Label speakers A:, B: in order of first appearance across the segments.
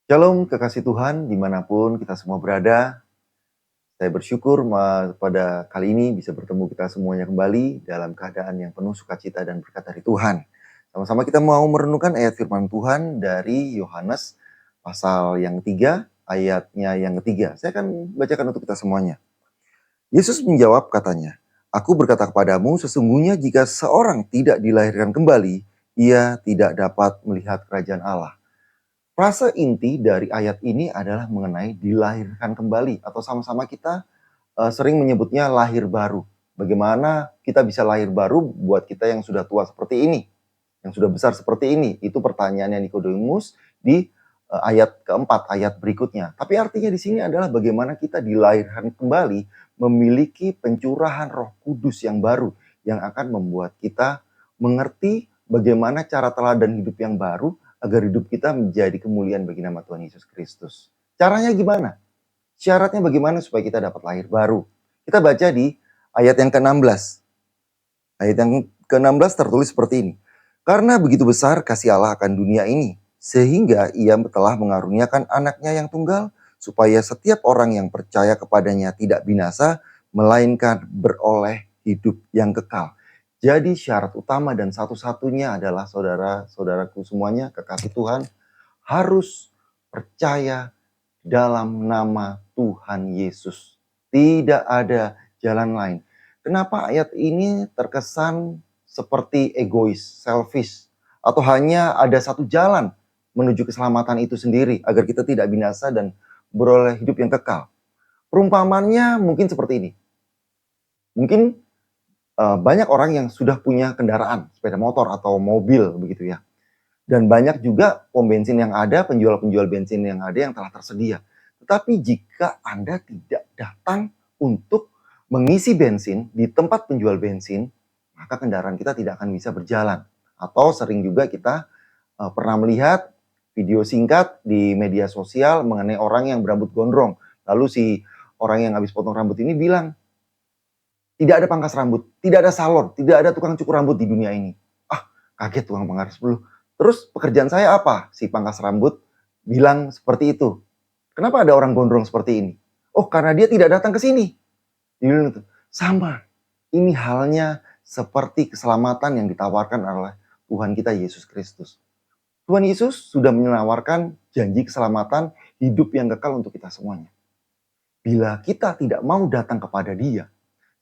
A: Shalom kekasih Tuhan dimanapun kita semua berada. Saya bersyukur pada kali ini bisa bertemu kita semuanya kembali dalam keadaan yang penuh sukacita dan berkat dari Tuhan. Sama-sama kita mau merenungkan ayat firman Tuhan dari Yohanes pasal yang ketiga, ayatnya yang ketiga. Saya akan bacakan untuk kita semuanya. Yesus menjawab katanya, "Aku berkata kepadamu, sesungguhnya jika seorang tidak dilahirkan kembali, ia tidak dapat melihat kerajaan Allah." Frase inti dari ayat ini adalah mengenai dilahirkan kembali atau sama-sama kita sering menyebutnya lahir baru. Bagaimana kita bisa lahir baru buat kita yang sudah tua seperti ini, yang sudah besar seperti ini? Itu pertanyaannya Nikodemus di ayat keempat, ayat berikutnya. Tapi artinya di sini adalah bagaimana kita dilahirkan kembali, memiliki pencurahan Roh Kudus yang baru yang akan membuat kita mengerti bagaimana cara teladan hidup yang baru agar hidup kita menjadi kemuliaan bagi nama Tuhan Yesus Kristus. Caranya gimana? Syaratnya bagaimana supaya kita dapat lahir baru? Kita baca di ayat yang ke-16. Ayat yang ke-16 tertulis seperti ini. Karena begitu besar kasih Allah akan dunia ini, sehingga ia telah mengaruniakan anaknya yang tunggal, supaya setiap orang yang percaya kepadanya tidak binasa, melainkan beroleh hidup yang kekal. Jadi syarat utama dan satu-satunya adalah saudara-saudaraku semuanya, kekasih Tuhan, harus percaya dalam nama Tuhan Yesus. Tidak ada jalan lain. Kenapa ayat ini terkesan seperti egois, selfish, atau hanya ada satu jalan menuju keselamatan itu sendiri agar kita tidak binasa dan beroleh hidup yang kekal? Perumpamannya mungkin seperti ini. Mungkin banyak orang yang sudah punya kendaraan, sepeda motor atau mobil begitu ya. Dan banyak juga pom bensin yang ada, penjual-penjual bensin yang ada yang telah tersedia. Tetapi jika Anda tidak datang untuk mengisi bensin di tempat penjual bensin, maka kendaraan kita tidak akan bisa berjalan. Atau sering juga kita pernah melihat video singkat di media sosial mengenai orang yang berambut gondrong. Lalu si orang yang habis potong rambut ini bilang, tidak ada pangkas rambut, tidak ada salon, tidak ada tukang cukur rambut di dunia ini. Ah, kaget tukang pangkas rambut. Terus pekerjaan saya apa? Si pangkas rambut bilang seperti itu. Kenapa ada orang gondrong seperti ini? Oh, karena dia tidak datang ke sini. Dia bilang itu. Sama. Ini halnya seperti keselamatan yang ditawarkan oleh Tuhan kita Yesus Kristus. Tuhan Yesus sudah menawarkan janji keselamatan hidup yang kekal untuk kita semuanya. Bila kita tidak mau datang kepada Dia,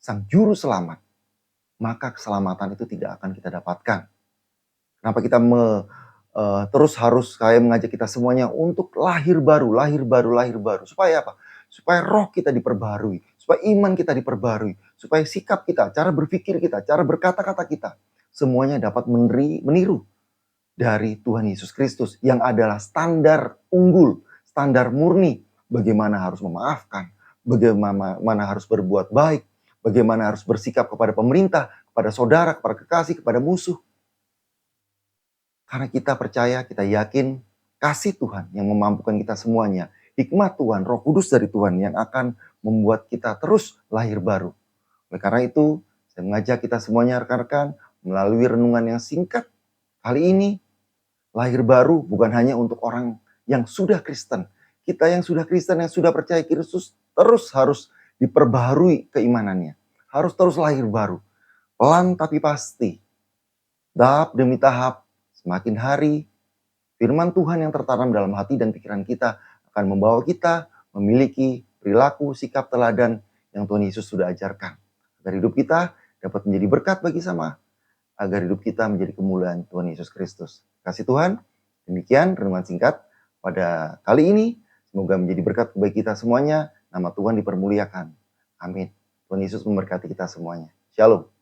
A: Sang Juru Selamat, maka keselamatan itu tidak akan kita dapatkan. Kenapa kita terus harus saya mengajak kita semuanya untuk lahir baru, lahir baru, lahir baru. Supaya apa? Supaya roh kita diperbarui, supaya iman kita diperbarui, supaya sikap kita, cara berpikir kita, cara berkata-kata kita, semuanya dapat meniru dari Tuhan Yesus Kristus yang adalah standar unggul, standar murni, bagaimana harus memaafkan, bagaimana harus berbuat baik, bagaimana harus bersikap kepada pemerintah, kepada saudara, kepada kekasih, kepada musuh. Karena kita percaya, kita yakin kasih Tuhan yang memampukan kita semuanya, hikmat Tuhan, Roh Kudus dari Tuhan yang akan membuat kita terus lahir baru. Oleh karena itu, saya mengajak kita semuanya rekan-rekan melalui renungan yang singkat kali ini, lahir baru bukan hanya untuk orang yang sudah Kristen. Kita yang sudah Kristen, yang sudah percaya Kristus, terus harus diperbaharui keimanannya. Harus terus lahir baru. Pelan tapi pasti. Tahap demi tahap, semakin hari, firman Tuhan yang tertanam dalam hati dan pikiran kita akan membawa kita memiliki perilaku, sikap teladan yang Tuhan Yesus sudah ajarkan. Agar hidup kita dapat menjadi berkat bagi sama. Agar hidup kita menjadi kemuliaan Tuhan Yesus Kristus. Kasih Tuhan, demikian renungan singkat pada kali ini. Semoga menjadi berkat bagi kita semuanya. Nama Tuhan dipermuliakan. Amin. Tuhan Yesus memberkati kita semuanya. Shalom.